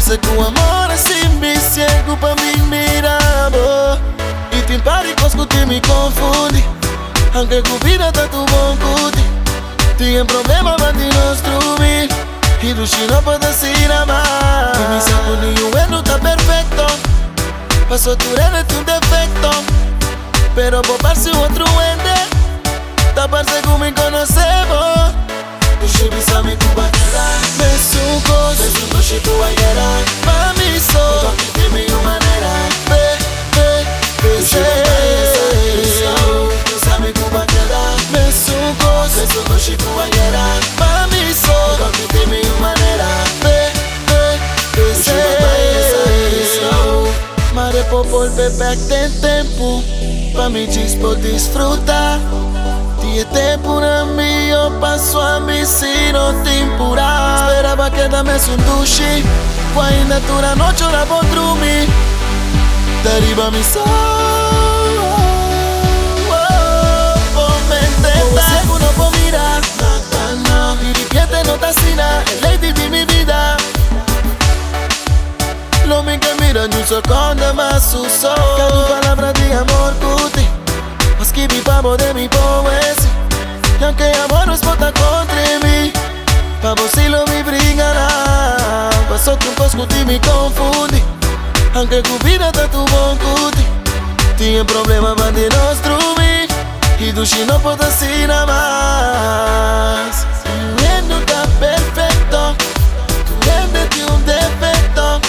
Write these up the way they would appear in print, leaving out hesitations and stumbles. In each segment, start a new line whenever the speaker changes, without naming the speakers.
sei que o amor é sim viciego pra mim mirabo. E tem paricos que te me confunde. Anche com vida tá tu bom cuti. Tem problema mas de nós dormir. E do chino pode ser amar. E me saco nenhum não tá perfeito. Passo tu eres un defecto. Pero por parse outro ende. Tá parce que me conocemos. Tu chibi sa mi cuba queda. Me sucos, me suco si tu aguera. Mami so, tu de mi manera. Sei. Tu sa mi cuba queda. Me sucos, me suco si tu aguera. Mami so, tu de mi manera. Sei. Mare popol bebek tem tempo. Pa mi cispo disfrutar. Tie tempo na mim, eu passo a mim se não te impurar. Esperava que dame um duche. Ainda dura a noite, ora vou dormir. Deriva mi sol. Vou me tentar. Vou não vou mirar. Y divierte no te asina. El lady de mi vida. Lo mi que mira ni un secondo más usó. Cada palabra de amor cuti. Mas que mi pavo de mi poesia. Y aunque amor no es bota contra mí. Pavo si lo mi bringará. Pasó que un coscuti me confundi. Aunque tu vida está tu bom cuti. Tiene problema más de nos dormir. Y tu chi no puedo decir nada más. Tu no está perfecto. Tu ende tiene un defecto.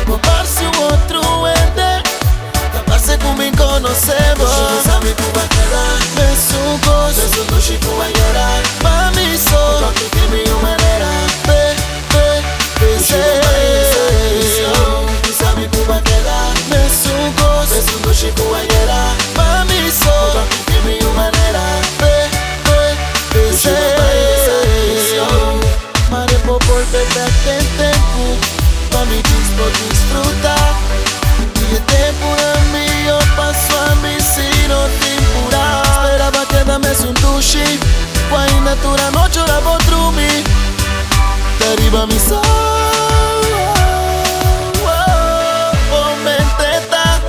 Por parse un otro ende. Taparse con mi conocemos. Tu sabe tu va a quedar. Me suco si tu va a llorar. Mami so, tu de mi manera. Sei. Tu sabe tu va a quedar. Me suco si tu va a llorar. Mami so, tu de mi manera. Sei. Mare popol bebek tem tempo. Pa mi dispo disfrutar. E tempo na mim, eu passo a mim se não te impurar. Esperava que dame um duche. Ainda dura a noite, ora vou dormir. Deriva mi sol. Vou me tentar.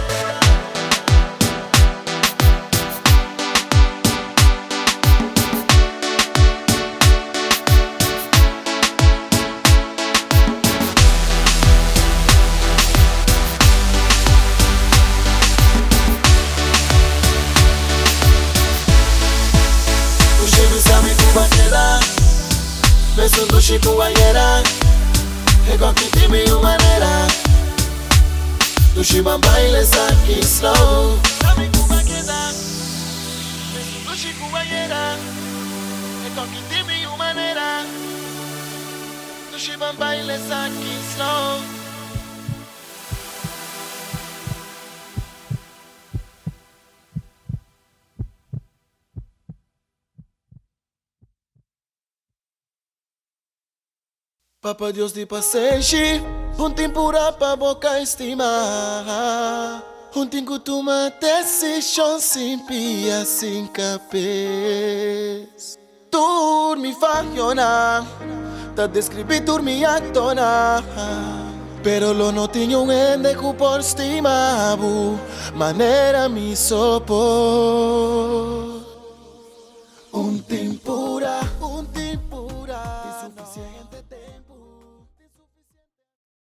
Beso tu chico guayera. E con chi ti mi manera. Tu ci man bailes aquí slow. Sabe como queda. Beso tu chico guayera. E con chi ti mi manera. Tu ci man bailes aquí slow. Papa Deus de passeio, tempura pra boca estimar. Tempo tu uma decisão sem pia, sem capaz. Dormi fagiona, ta descrevi dormi actona. Pero lo no tinha ende que por estimar, maneira me sopor.